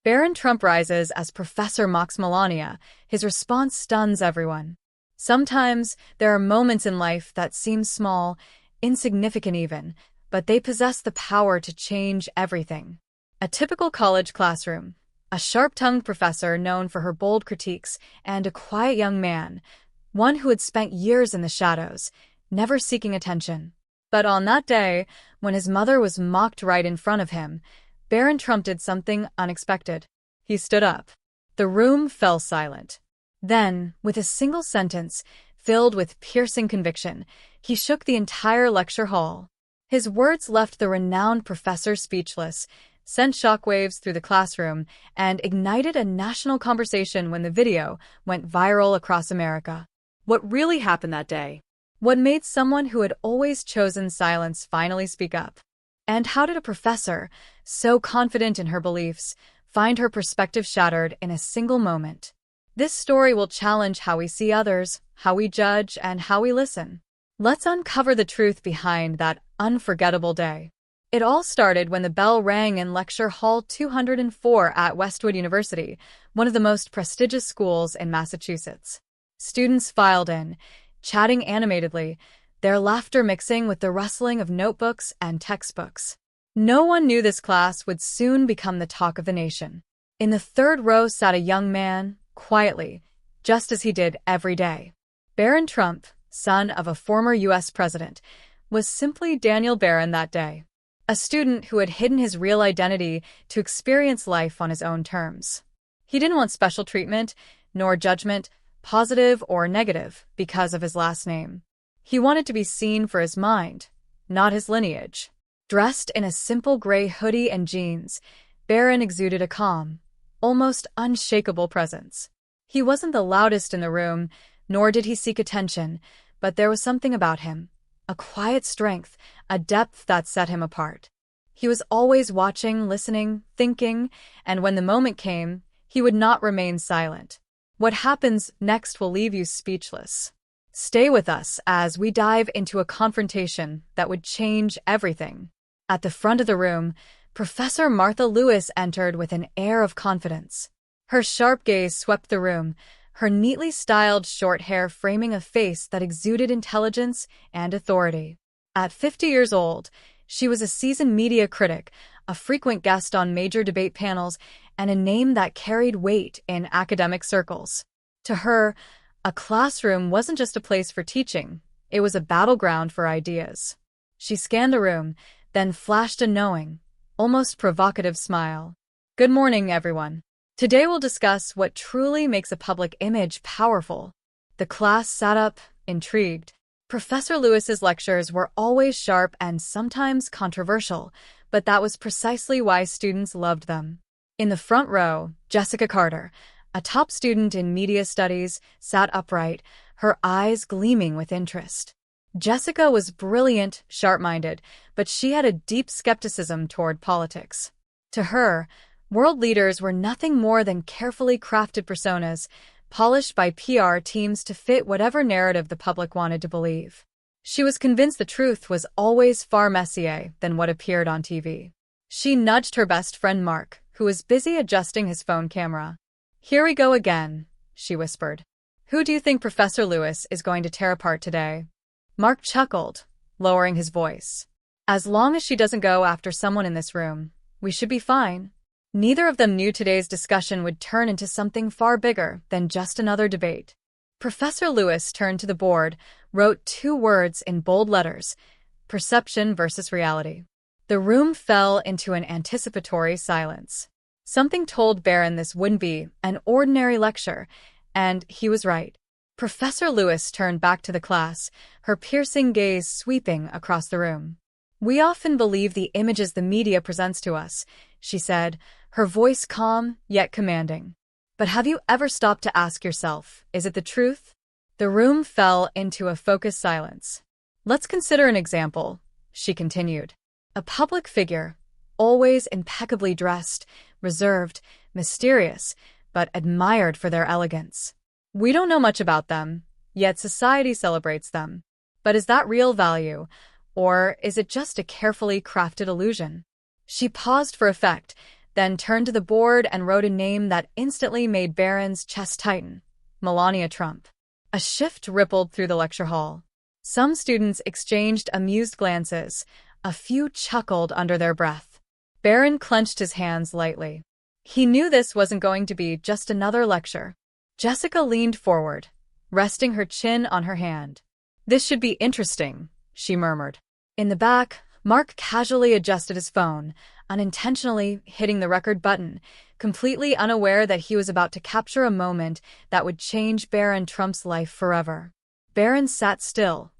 Barron Trump rises as Professor mocks Melania. His response stuns everyone. Sometimes there are moments in life that seem small, insignificant even, but they possess the power to change everything. A typical college classroom. A sharp-tongued professor known for her bold critiques, and a quiet young man, one who had spent years in the shadows, never seeking attention. But on that day, when his mother was mocked right in front of him, Barron Trump did something unexpected. He stood up. The room fell silent. Then, with a single sentence, filled with piercing conviction, he shook the entire lecture hall. His words left the renowned professor speechless, sent shockwaves through the classroom, and ignited a national conversation when the video went viral across America. What really happened that day? What made someone who had always chosen silence finally speak up? And how did a professor, so confident in her beliefs, find her perspective shattered in a single moment? This story will challenge how we see others, how we judge, and how we listen. Let's uncover the truth behind that unforgettable day. It all started when the bell rang in Lecture Hall 204 at Westwood University, one of the most prestigious schools in Massachusetts. Students filed in, chatting animatedly, their laughter mixing with the rustling of notebooks and textbooks. No one knew this class would soon become the talk of the nation. In the third row sat a young man, quietly, just as he did every day. Barron Trump, son of a former U.S. president, was simply Daniel Barron that day. A student who had hidden his real identity to experience life on his own terms. He didn't want special treatment, nor judgment, positive or negative, because of his last name. He wanted to be seen for his mind, not his lineage. Dressed in a simple gray hoodie and jeans, Barron exuded a calm, almost unshakable presence. He wasn't the loudest in the room, nor did he seek attention, but there was something about him, a quiet strength, a depth that set him apart. He was always watching, listening, thinking, and when the moment came, he would not remain silent. What happens next will leave you speechless. Stay with us as we dive into a confrontation that would change everything. At the front of the room, Professor Martha Lewis entered with an air of confidence. Her sharp gaze swept the room, her neatly styled short hair framing a face that exuded intelligence and authority. At 50 years old, she was a seasoned media critic, a frequent guest on major debate panels, and a name that carried weight in academic circles. To her, a classroom wasn't just a place for teaching, it was a battleground for ideas. She scanned the room, then flashed a knowing, almost provocative smile. Good morning, everyone. Today we'll discuss what truly makes a public image powerful. The class sat up, intrigued. Professor Lewis's lectures were always sharp and sometimes controversial, but that was precisely why students loved them. In the front row, Jessica Carter, a top student in media studies, sat upright, her eyes gleaming with interest. Jessica was brilliant, sharp-minded, but she had a deep skepticism toward politics. To her, world leaders were nothing more than carefully crafted personas, polished by PR teams to fit whatever narrative the public wanted to believe. She was convinced the truth was always far messier than what appeared on TV. She nudged her best friend Mark, who was busy adjusting his phone camera. "Here we go again," she whispered. "Who do you think Professor Lewis is going to tear apart today?" Mark chuckled, lowering his voice. "As long as she doesn't go after someone in this room, we should be fine." Neither of them knew today's discussion would turn into something far bigger than just another debate. Professor Lewis turned to the board, wrote 2 words in bold letters: perception versus reality. The room fell into an anticipatory silence. Something told Barron this wouldn't be an ordinary lecture, and he was right. Professor Lewis turned back to the class, her piercing gaze sweeping across the room. "We often believe the images the media presents to us," she said, her voice calm yet commanding. "But have you ever stopped to ask yourself, is it the truth?" The room fell into a focused silence. "Let's consider an example," she continued. "A public figure, always impeccably dressed, reserved, mysterious, but admired for their elegance. We don't know much about them, yet society celebrates them. But is that real value, or is it just a carefully crafted illusion?" She paused for effect, then turned to the board and wrote a name that instantly made Barron's chest tighten: Melania Trump. A shift rippled through the lecture hall. Some students exchanged amused glances. A few chuckled under their breath. Barron clenched his hands lightly. He knew this wasn't going to be just another lecture. Jessica leaned forward, resting her chin on her hand. "This should be interesting," she murmured. In the back, Mark casually adjusted his phone, unintentionally hitting the record button, completely unaware that he was about to capture a moment that would change Barron Trump's life forever. Barron sat still,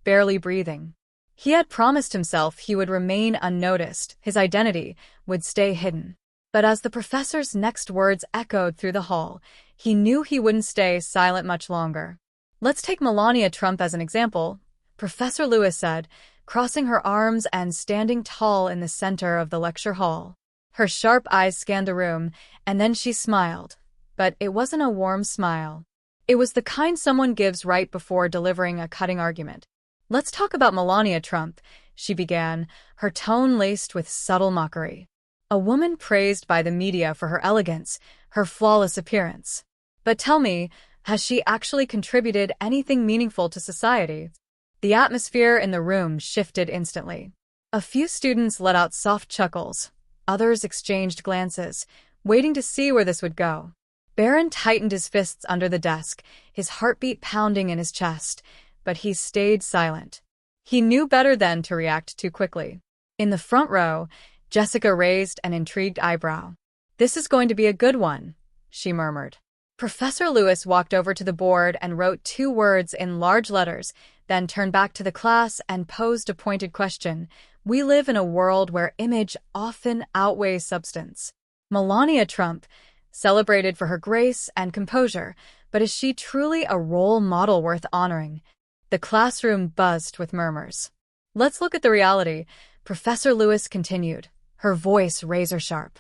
barely breathing. He had promised himself he would remain unnoticed, his identity would stay hidden. But as the professor's next words echoed through the hall, he knew he wouldn't stay silent much longer. "Let's take Melania Trump as an example," Professor Lewis said, crossing her arms and standing tall in the center of the lecture hall. Her sharp eyes scanned the room, and then she smiled. But it wasn't a warm smile. It was the kind someone gives right before delivering a cutting argument. "Let's talk about Melania Trump," she began, her tone laced with subtle mockery. "A woman praised by the media for her elegance, her flawless appearance. But tell me, has she actually contributed anything meaningful to society?" The atmosphere in the room shifted instantly. A few students let out soft chuckles. Others exchanged glances, waiting to see where this would go. Barron tightened his fists under the desk, his heartbeat pounding in his chest, but he stayed silent. He knew better than to react too quickly. In the front row, Jessica raised an intrigued eyebrow. "This is going to be a good one," she murmured. Professor Lewis walked over to the board and wrote 2 words in large letters, then turned back to the class and posed a pointed question. "We live in a world where image often outweighs substance. Melania Trump, celebrated for her grace and composure, but is she truly a role model worth honoring?" The classroom buzzed with murmurs. "Let's look at the reality," Professor Lewis continued, her voice razor-sharp.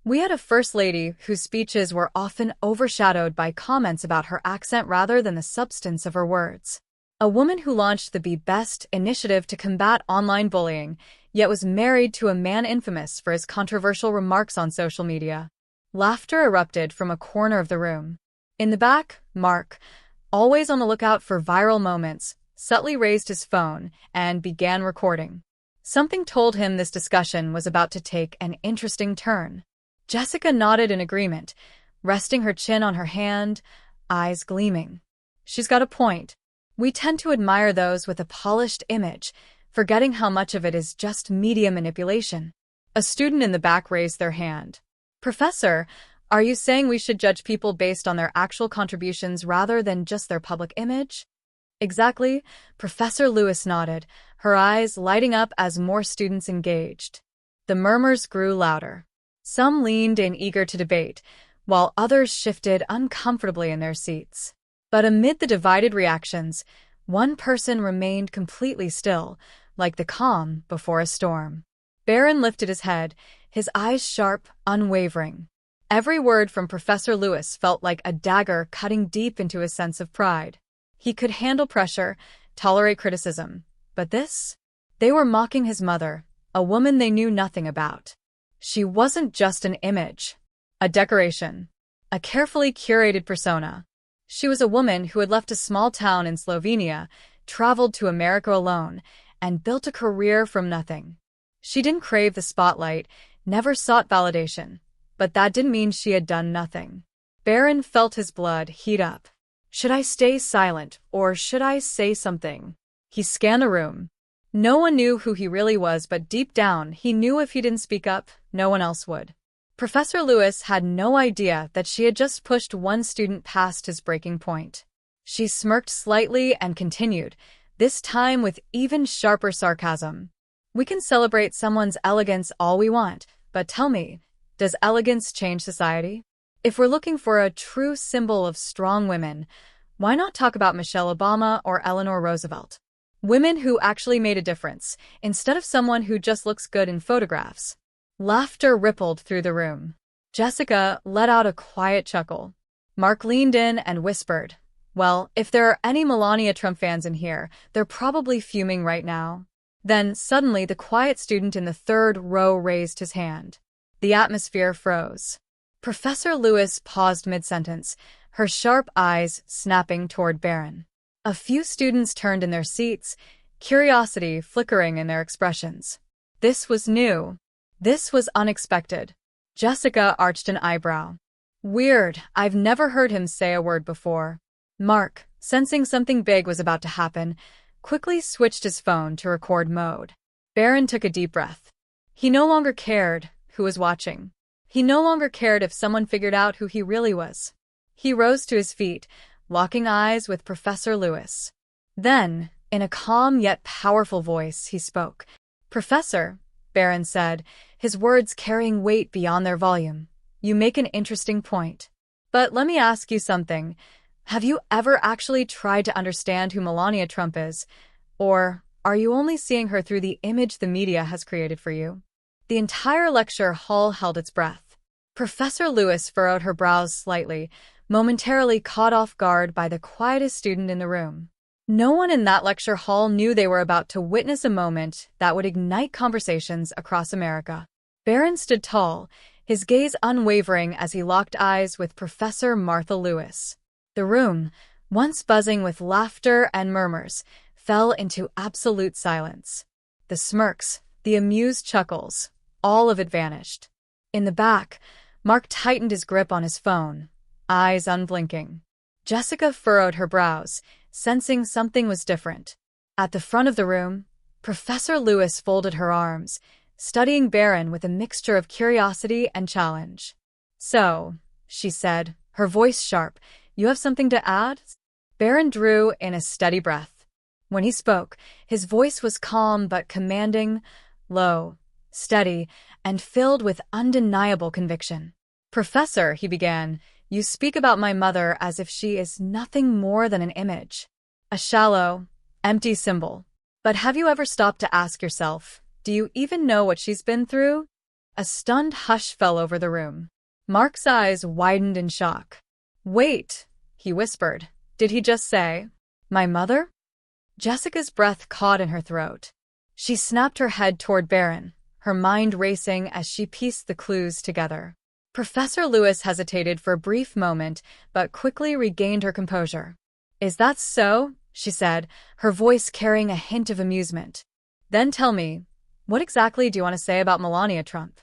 "We had a first lady whose speeches were often overshadowed by comments about her accent rather than the substance of her words. A woman who launched the Be Best initiative to combat online bullying, yet was married to a man infamous for his controversial remarks on social media." Laughter erupted from a corner of the room. In the back, Mark, always on the lookout for viral moments, subtly raised his phone and began recording. Something told him this discussion was about to take an interesting turn. Jessica nodded in agreement, resting her chin on her hand, eyes gleaming. "She's got a point. We tend to admire those with a polished image, forgetting how much of it is just media manipulation." A student in the back raised their hand. "Professor, are you saying we should judge people based on their actual contributions rather than just their public image?" "Exactly," Professor Lewis nodded, her eyes lighting up as more students engaged. The murmurs grew louder. Some leaned in eager to debate, while others shifted uncomfortably in their seats. But amid the divided reactions, one person remained completely still, like the calm before a storm. Barron lifted his head, his eyes sharp, unwavering. Every word from Professor Lewis felt like a dagger cutting deep into his sense of pride. He could handle pressure, tolerate criticism. But this? They were mocking his mother, a woman they knew nothing about. She wasn't just an image, a decoration, a carefully curated persona. She was a woman who had left a small town in Slovenia, traveled to America alone, and built a career from nothing. She didn't crave the spotlight, never sought validation, but that didn't mean she had done nothing. Barron felt his blood heat up. Should I stay silent, or should I say something? He scanned the room. No one knew who he really was, but deep down, he knew if he didn't speak up, no one else would. Professor Lewis had no idea that she had just pushed one student past his breaking point. She smirked slightly and continued, this time with even sharper sarcasm. "We can celebrate someone's elegance all we want, but tell me, does elegance change society? If we're looking for a true symbol of strong women, why not talk about Michelle Obama or Eleanor Roosevelt? Women who actually made a difference, instead of someone who just looks good in photographs." Laughter rippled through the room. Jessica let out a quiet chuckle. Mark leaned in and whispered, "Well, if there are any Melania Trump fans in here, they're probably fuming right now." Then, suddenly, the quiet student in the third row raised his hand. The atmosphere froze. Professor Lewis paused mid-sentence, her sharp eyes snapping toward Barron. A few students turned in their seats, curiosity flickering in their expressions. This was new. This was unexpected. Jessica arched an eyebrow. Weird, I've never heard him say a word before. Mark, sensing something big was about to happen, quickly switched his phone to record mode. Barron took a deep breath. He no longer cared who was watching. He no longer cared if someone figured out who he really was. He rose to his feet, locking eyes with Professor Lewis. Then, in a calm yet powerful voice, he spoke. "Professor," Barron said, his words carrying weight beyond their volume, "you make an interesting point. But let me ask you something. Have you ever actually tried to understand who Melania Trump is? Or are you only seeing her through the image the media has created for you?" The entire lecture hall held its breath. Professor Lewis furrowed her brows slightly, momentarily caught off guard by the quietest student in the room. No one in that lecture hall knew they were about to witness a moment that would ignite conversations across America. Barron stood tall, his gaze unwavering as he locked eyes with Professor Martha Lewis. The room, once buzzing with laughter and murmurs, fell into absolute silence. The smirks, the amused chuckles, all of it vanished. In the back, Mark tightened his grip on his phone, eyes unblinking. Jessica furrowed her brows, sensing something was different. At the front of the room, Professor Lewis folded her arms, studying Barron with a mixture of curiosity and challenge. "So," she said, her voice sharp, "you have something to add?" Barron drew in a steady breath. When he spoke, his voice was calm but commanding, low, steady, and filled with undeniable conviction. "Professor," he began, "you speak about my mother as if she is nothing more than an image, a shallow, empty symbol. But have you ever stopped to ask yourself, do you even know what she's been through?" A stunned hush fell over the room. Mark's eyes widened in shock. "Wait," he whispered. "Did he just say, my mother?" Jessica's breath caught in her throat. She snapped her head toward Barron, her mind racing as she pieced the clues together. Professor Lewis hesitated for a brief moment, but quickly regained her composure. "Is that so?" she said, her voice carrying a hint of amusement. "Then tell me, what exactly do you want to say about Melania Trump?"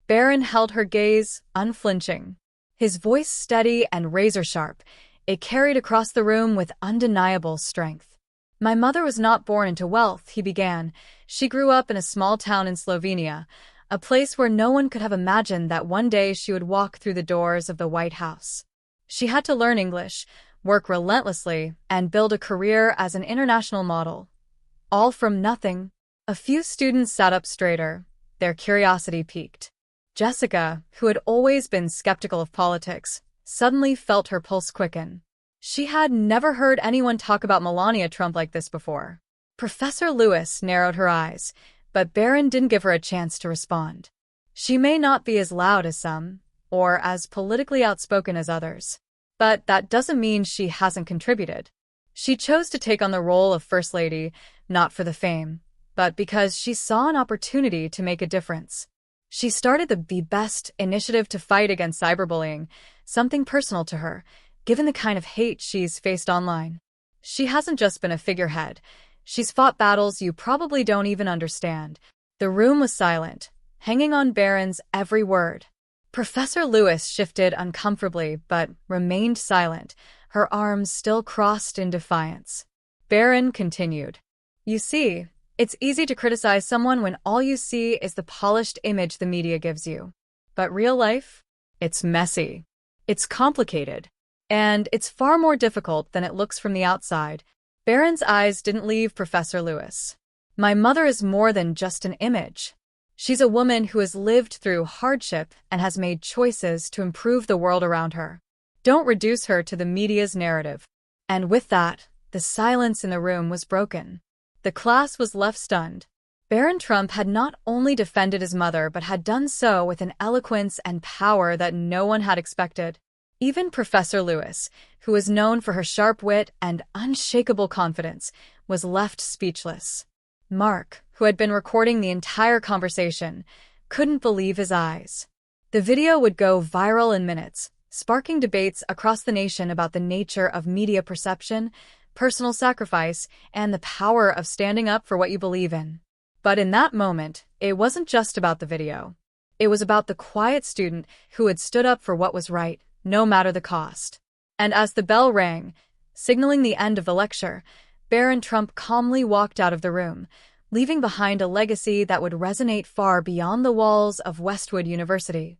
Barron held her gaze, unflinching. His voice steady and razor-sharp, it carried across the room with undeniable strength. "My mother was not born into wealth," he began. "She grew up in a small town in Slovenia, a place where no one could have imagined that one day she would walk through the doors of the White House. She had to learn English, work relentlessly, and build a career as an international model. All from nothing." A few students sat up straighter, their curiosity piqued. Jessica, who had always been skeptical of politics, suddenly felt her pulse quicken. She had never heard anyone talk about Melania Trump like this before. Professor Lewis narrowed her eyes, but Barron didn't give her a chance to respond. "She may not be as loud as some, or as politically outspoken as others, but that doesn't mean she hasn't contributed. She chose to take on the role of First Lady, not for the fame, but because she saw an opportunity to make a difference. She started the Be Best initiative to fight against cyberbullying, something personal to her, given the kind of hate she's faced online. She hasn't just been a figurehead. She's fought battles you probably don't even understand." The room was silent, hanging on Barron's every word. Professor Lewis shifted uncomfortably but remained silent, her arms still crossed in defiance. Barron continued. "You see, it's easy to criticize someone when all you see is the polished image the media gives you. But real life? It's messy. It's complicated. And it's far more difficult than it looks from the outside." Barron's eyes didn't leave Professor Lewis. "My mother is more than just an image. She's a woman who has lived through hardship and has made choices to improve the world around her. Don't reduce her to the media's narrative." And with that, the silence in the room was broken. The class was left stunned. Barron Trump had not only defended his mother but had done so with an eloquence and power that no one had expected. Even Professor Lewis, who was known for her sharp wit and unshakable confidence, was left speechless. Mark, who had been recording the entire conversation, couldn't believe his eyes. The video would go viral in minutes, sparking debates across the nation about the nature of media perception, personal sacrifice, and the power of standing up for what you believe in. But in that moment, it wasn't just about the video. It was about the quiet student who had stood up for what was right, no matter the cost. And as the bell rang, signaling the end of the lecture, Barron Trump calmly walked out of the room, leaving behind a legacy that would resonate far beyond the walls of Westwood University.